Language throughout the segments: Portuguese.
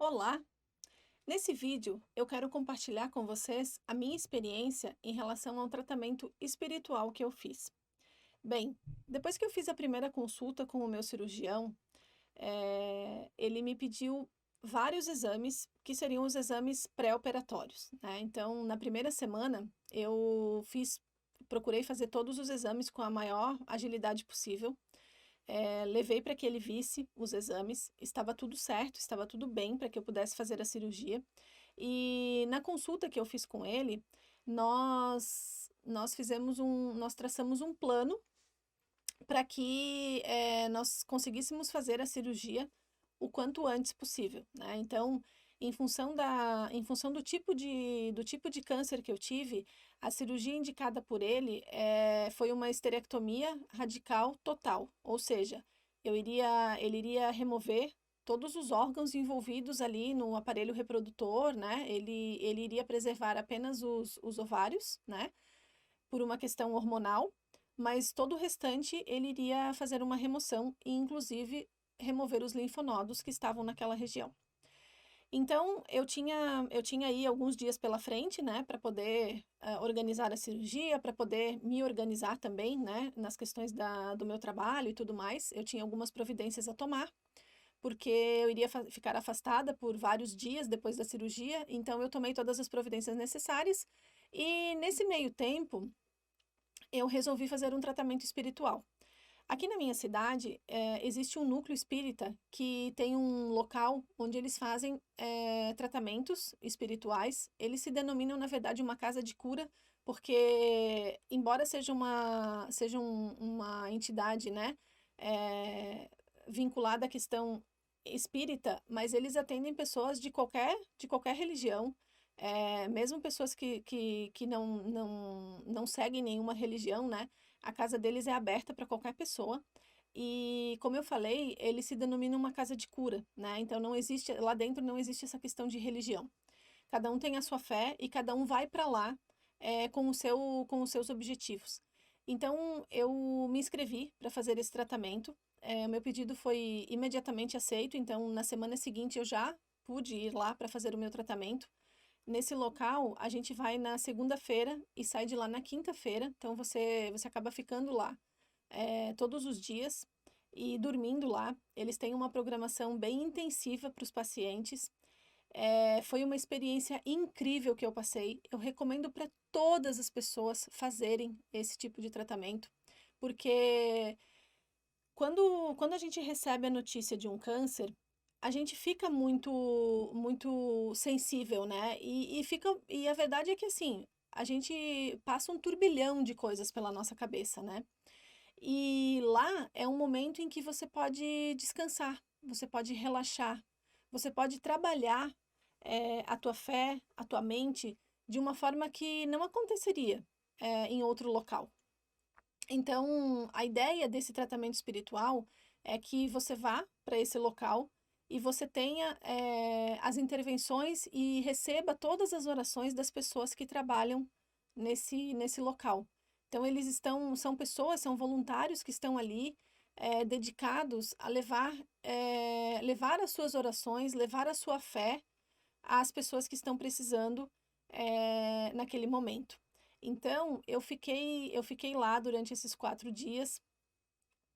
Olá! Nesse vídeo eu quero compartilhar com vocês a minha experiência em relação ao tratamento espiritual que eu fiz. Bem, depois que eu fiz a primeira consulta com o meu cirurgião, ele me pediu vários exames que seriam os exames pré-operatórios, né? Então, na primeira semana procurei fazer todos os exames com a maior agilidade possível. Levei para que ele visse os exames, estava tudo certo, estava tudo bem para que eu pudesse fazer a cirurgia. E na consulta que eu fiz com ele, nós traçamos um plano para que nós conseguíssemos fazer a cirurgia o quanto antes possível, né? Então, em função do tipo de câncer que eu tive, a cirurgia indicada por ele foi uma esterectomia radical total, ou seja, ele iria remover todos os órgãos envolvidos ali no aparelho reprodutor, né? Ele iria preservar apenas os ovários, né? Por uma questão hormonal, mas todo o restante ele iria fazer uma remoção e, inclusive, remover os linfonodos que estavam naquela região. Então, eu tinha aí alguns dias pela frente, né, para poder organizar a cirurgia, para poder me organizar também, né, nas questões do meu trabalho e tudo mais. Eu tinha algumas providências a tomar, porque eu iria ficar afastada por vários dias depois da cirurgia, então eu tomei todas as providências necessárias. E nesse meio tempo, eu resolvi fazer um tratamento espiritual. Aqui na minha cidade, existe um núcleo espírita que tem um local onde eles fazem tratamentos espirituais. Eles se denominam, na verdade, uma casa de cura, porque, embora seja uma entidade, né, vinculada à questão espírita, mas eles atendem pessoas de qualquer religião, mesmo pessoas que não seguem nenhuma religião, né? A casa deles é aberta para qualquer pessoa. E, como eu falei, ele se denomina uma casa de cura, né? Então não existe, lá dentro não existe essa questão de religião. Cada um tem a sua fé e cada um vai para lá com os seus objetivos. Então eu me inscrevi para fazer esse tratamento. O meu pedido foi imediatamente aceito, então na semana seguinte eu já pude ir lá para fazer o meu tratamento. Nesse local, a gente vai na segunda-feira e sai de lá na quinta-feira, então você acaba ficando lá todos os dias e dormindo lá. Eles têm uma programação bem intensiva para os pacientes. Foi uma experiência incrível que eu passei. Eu recomendo para todas as pessoas fazerem esse tipo de tratamento, porque quando a gente recebe a notícia de um câncer, a gente fica muito sensível, né? E a verdade é que assim, a gente passa um turbilhão de coisas pela nossa cabeça, né? E lá é um momento em que você pode descansar, você pode relaxar, você pode trabalhar a tua fé, a tua mente de uma forma que não aconteceria em outro local. Então, a ideia desse tratamento espiritual é que você vá para esse local e você tenha as intervenções e receba todas as orações das pessoas que trabalham nesse local. Então, são pessoas, são voluntários que estão ali dedicados a levar as suas orações, levar a sua fé às pessoas que estão precisando naquele momento. Então, eu fiquei lá durante esses 4 dias.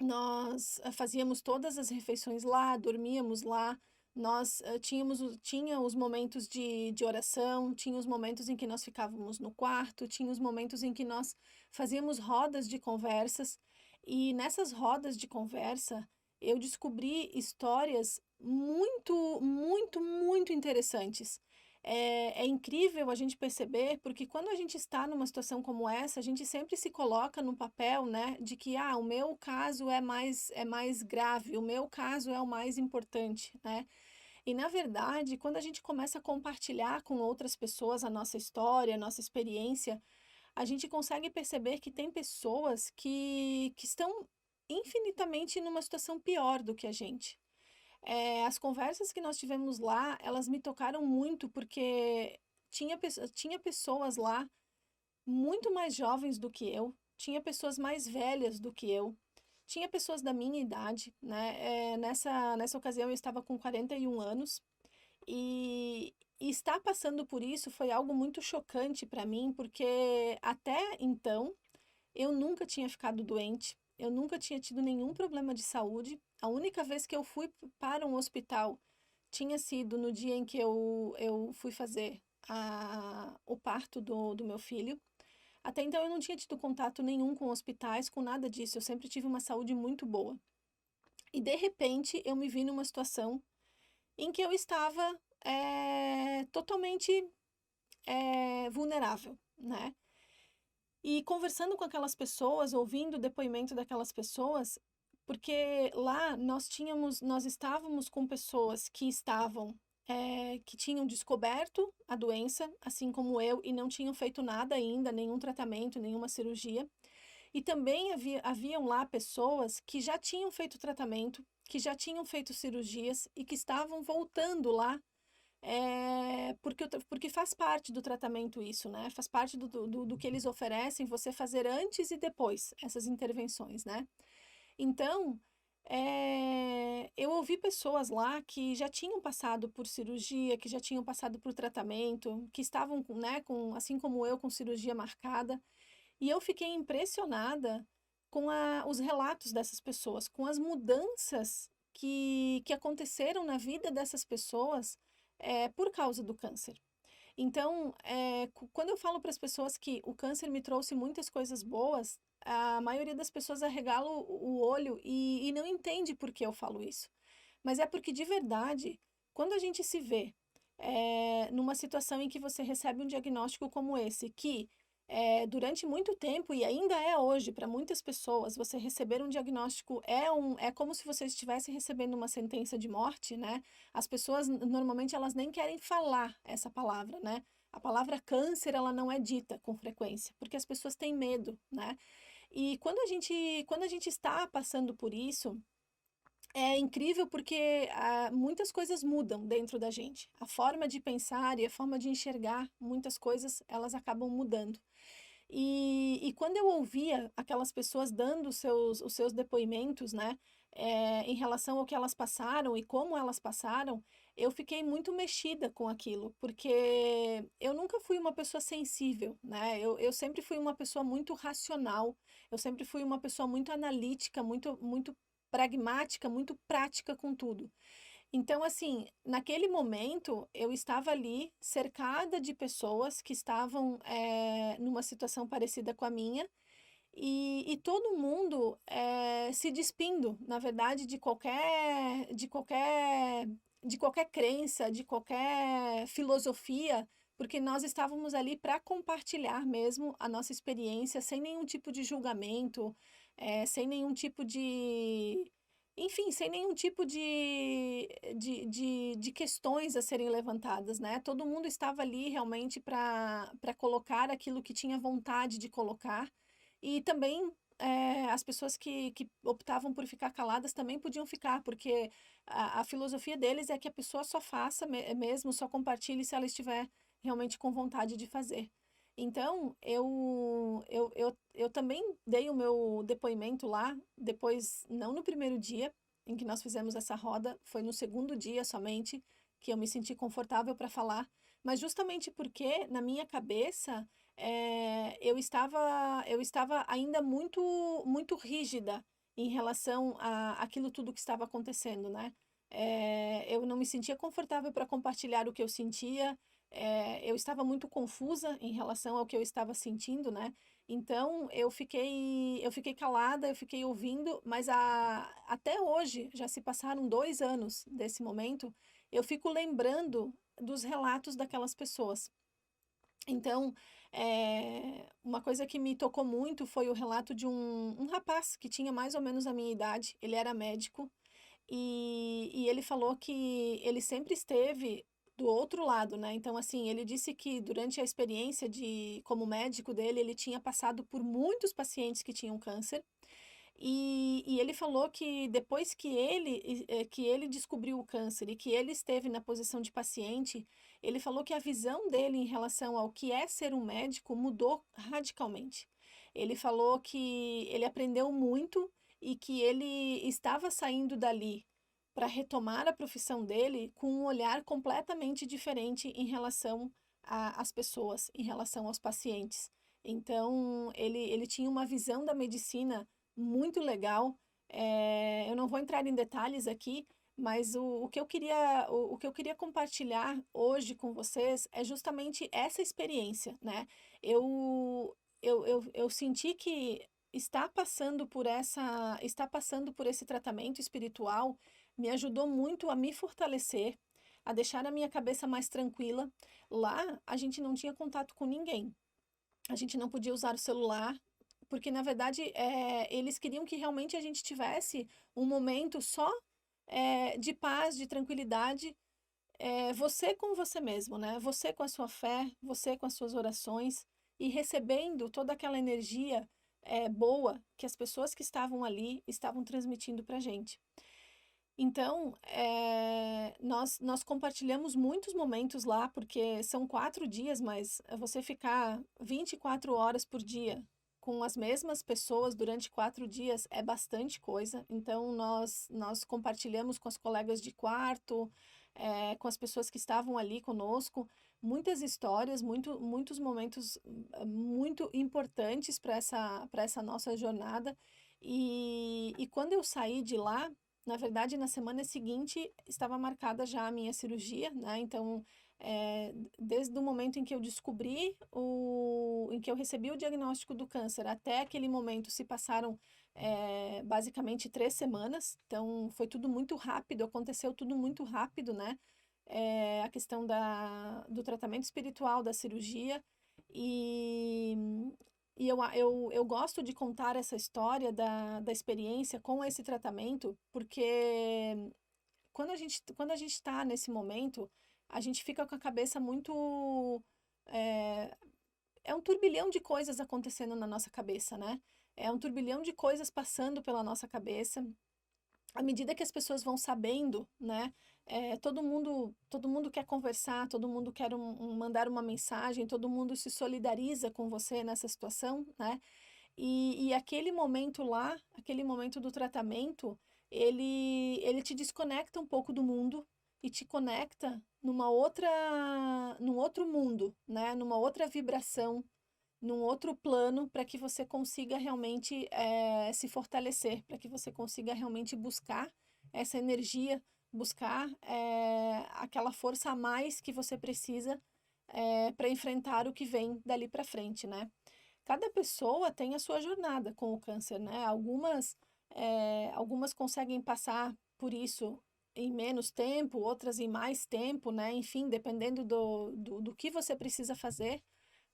Nós fazíamos todas as refeições lá, dormíamos lá. Nós tinha os momentos de oração, tinha os momentos em que nós ficávamos no quarto, tinha os momentos em que nós fazíamos rodas de conversas. E nessas rodas de conversa, eu descobri histórias muito interessantes. É incrível a gente perceber, porque quando a gente está numa situação como essa, a gente sempre se coloca no papel, né, de que, o meu caso é mais grave, o meu caso é o mais importante, né? E, na verdade, quando a gente começa a compartilhar com outras pessoas a nossa história, a nossa experiência, a gente consegue perceber que tem pessoas que estão infinitamente numa situação pior do que a gente. As conversas que nós tivemos lá, elas me tocaram muito, porque tinha pessoas lá muito mais jovens do que eu, tinha pessoas mais velhas do que eu, tinha pessoas da minha idade, né? Nessa ocasião eu estava com 41 anos E estar passando por isso foi algo muito chocante para mim, porque até então eu nunca tinha ficado doente, eu nunca tinha tido nenhum problema de saúde. A única vez que eu fui para um hospital tinha sido no dia em que eu fui fazer o parto do meu filho. Até então eu não tinha tido contato nenhum com hospitais, com nada disso. Eu sempre tive uma saúde muito boa. E de repente eu me vi numa situação em que eu estava totalmente vulnerável, né? E conversando com aquelas pessoas, ouvindo o depoimento daquelas pessoas, porque lá nós estávamos com pessoas que que tinham descoberto a doença, assim como eu, e não tinham feito nada ainda, nenhum tratamento, nenhuma cirurgia. E também haviam lá pessoas que já tinham feito tratamento, que já tinham feito cirurgias e que estavam voltando lá, porque faz parte do tratamento isso, né? Faz parte do que eles oferecem, você fazer antes e depois essas intervenções, né? Então, eu ouvi pessoas lá que já tinham passado por cirurgia, que já tinham passado por tratamento, que estavam, né, assim como eu, com cirurgia marcada. E eu fiquei impressionada com os relatos dessas pessoas, com as mudanças que aconteceram na vida dessas pessoas por causa do câncer. Então, quando eu falo para as pessoas que o câncer me trouxe muitas coisas boas, a maioria das pessoas arregala o olho e não entende por que eu falo isso. Mas é porque, de verdade, quando a gente se vê numa situação em que você recebe um diagnóstico como esse, que durante muito tempo, e ainda é hoje para muitas pessoas, você receber um diagnóstico é como se você estivesse recebendo uma sentença de morte, né? As pessoas, normalmente, elas nem querem falar essa palavra, né? A palavra câncer, ela não é dita com frequência, porque as pessoas têm medo, né? E quando a gente está passando por isso, é incrível porque muitas coisas mudam dentro da gente. A forma de pensar e a forma de enxergar muitas coisas, elas acabam mudando. E quando eu ouvia aquelas pessoas dando os seus depoimentos, né, em relação ao que elas passaram e como elas passaram, eu fiquei muito mexida com aquilo, porque eu nunca fui uma pessoa sensível, né? Eu sempre fui uma pessoa muito racional, eu sempre fui uma pessoa muito analítica, muito pragmática, muito prática com tudo. Então, assim, naquele momento, eu estava ali cercada de pessoas que estavam numa situação parecida com a minha e todo mundo se despindo, na verdade, de qualquer crença, de qualquer filosofia, porque nós estávamos ali para compartilhar mesmo a nossa experiência sem nenhum tipo de julgamento, sem nenhum tipo de enfim, sem nenhum tipo de questões a serem levantadas, né? Todo mundo estava ali realmente para colocar aquilo que tinha vontade de colocar. E também as pessoas que optavam por ficar caladas também podiam ficar, porque a filosofia deles é que a pessoa só faça mesmo, só compartilhe se ela estiver realmente com vontade de fazer. Então, eu também dei o meu depoimento lá, depois, não no primeiro dia em que nós fizemos essa roda, foi no segundo dia somente que eu me senti confortável para falar, mas justamente porque na minha cabeça eu estava ainda muito rígida em relação a aquilo tudo que estava acontecendo, né? Eu não me sentia confortável para compartilhar o que eu sentia, eu estava muito confusa em relação ao que eu estava sentindo, né? Então eu fiquei calada, eu fiquei ouvindo, mas até hoje, já se passaram 2 anos desse momento, eu fico lembrando dos relatos daquelas pessoas. Então, uma coisa que me tocou muito foi o relato de um rapaz que tinha mais ou menos a minha idade, ele era médico, e ele falou que ele sempre esteve do outro lado, né? Então, assim, ele disse que durante a experiência como médico dele, ele tinha passado por muitos pacientes que tinham câncer, e ele falou que depois que ele descobriu o câncer e que ele esteve na posição de paciente, ele falou que a visão dele em relação ao que é ser um médico mudou radicalmente. Ele falou que ele aprendeu muito e que ele estava saindo dali para retomar a profissão dele com um olhar completamente diferente em relação às pessoas, em relação aos pacientes. Então, ele tinha uma visão da medicina muito legal. Eu não vou entrar em detalhes aqui, mas o que eu queria, o que eu queria compartilhar hoje com vocês é justamente essa experiência, né? Eu senti que está passando por esse tratamento espiritual me ajudou muito a me fortalecer, a deixar a minha cabeça mais tranquila. Lá, a gente não tinha contato com ninguém. A gente não podia usar o celular, porque na verdade eles queriam que realmente a gente tivesse um momento só de paz, de tranquilidade, você com você mesmo, né? Você com a sua fé, você com as suas orações e recebendo toda aquela energia boa que as pessoas que estavam ali estavam transmitindo para gente. Então, nós compartilhamos muitos momentos lá, porque são 4 dias, mas você ficar 24 horas por dia com as mesmas pessoas durante 4 dias é bastante coisa. Então, nós compartilhamos com as colegas de quarto, com as pessoas que estavam ali conosco, muitas histórias, muitos momentos muito importantes para essa nossa jornada. E quando eu saí de lá, na verdade, na semana seguinte estava marcada já a minha cirurgia, né? Então, desde o momento em que eu descobri, em que eu recebi o diagnóstico do câncer, até aquele momento se passaram basicamente 3 semanas. Então, foi tudo muito rápido, aconteceu tudo muito rápido, né? A questão do tratamento espiritual, da cirurgia. E, eu gosto de contar essa história da experiência com esse tratamento, porque quando a gente está nesse momento, a gente fica com a cabeça muito. É, é um turbilhão de coisas acontecendo na nossa cabeça, né? É um turbilhão de coisas passando pela nossa cabeça. À medida que as pessoas vão sabendo, né? Todo mundo quer conversar, todo mundo quer mandar uma mensagem, todo mundo se solidariza com você nessa situação, né? E aquele momento lá, aquele momento do tratamento, ele te desconecta um pouco do mundo e te conecta num outro mundo, né? Numa outra vibração, num outro plano, para que você consiga realmente se fortalecer, para que você consiga realmente buscar essa energia, buscar aquela força a mais que você precisa para enfrentar o que vem dali para frente, né? Cada pessoa tem a sua jornada com o câncer, né? Algumas conseguem passar por isso em menos tempo, outras em mais tempo, né? Enfim, dependendo do que você precisa fazer.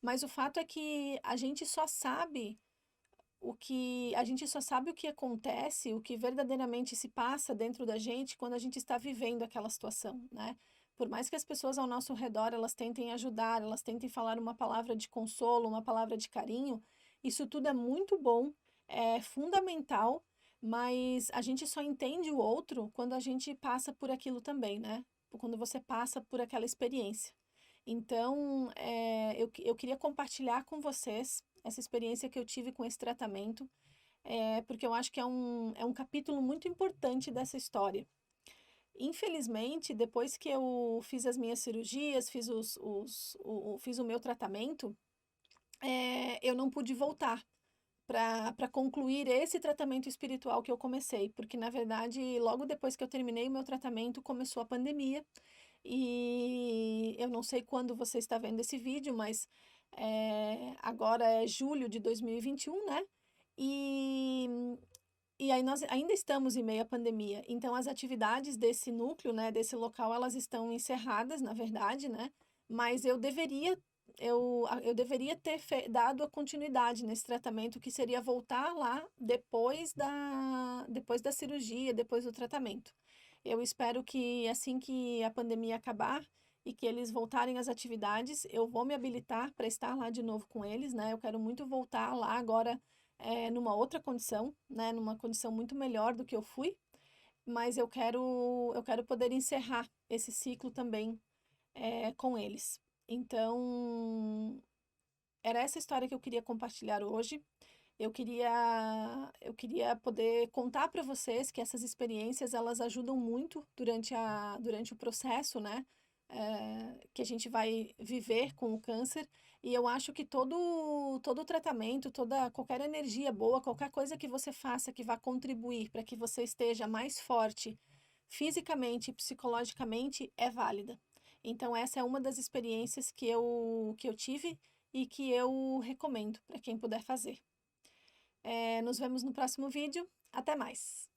Mas o fato é que a gente só sabe o que acontece, o que verdadeiramente se passa dentro da gente quando a gente está vivendo aquela situação, né? Por mais que as pessoas ao nosso redor elas tentem ajudar, elas tentem falar uma palavra de consolo, uma palavra de carinho, isso tudo é muito bom, é fundamental, mas a gente só entende o outro quando a gente passa por aquilo também, né? Quando você passa por aquela experiência. Então, eu queria compartilhar com vocês essa experiência que eu tive com esse tratamento, porque eu acho que é um capítulo muito importante dessa história. Infelizmente, depois que eu fiz as minhas cirurgias, fiz o meu tratamento, eu não pude voltar para concluir esse tratamento espiritual que eu comecei, porque na verdade, logo depois que eu terminei o meu tratamento, começou a pandemia. E eu não sei quando você está vendo esse vídeo, mas agora é julho de 2021, né? E, e aí nós ainda estamos em meio à pandemia. Então as atividades desse núcleo, né, desse local, elas estão encerradas, na verdade, né? Mas eu deveria ter dado a continuidade nesse tratamento, que seria voltar lá depois da cirurgia, depois do tratamento. Eu espero que assim que a pandemia acabar e que eles voltarem às atividades, eu vou me habilitar para estar lá de novo com eles, né? Eu quero muito voltar lá agora numa outra condição, né? Numa condição muito melhor do que eu fui, mas eu quero poder encerrar esse ciclo também com eles. Então, era essa história que eu queria compartilhar hoje. Eu queria poder contar para vocês que essas experiências elas ajudam muito durante o processo, né? Que a gente vai viver com o câncer. E eu acho que todo tratamento, qualquer energia boa, qualquer coisa que você faça que vá contribuir para que você esteja mais forte fisicamente e psicologicamente é válida. Então, essa é uma das experiências que eu tive e que eu recomendo para quem puder fazer. Nos vemos no próximo vídeo. Até mais!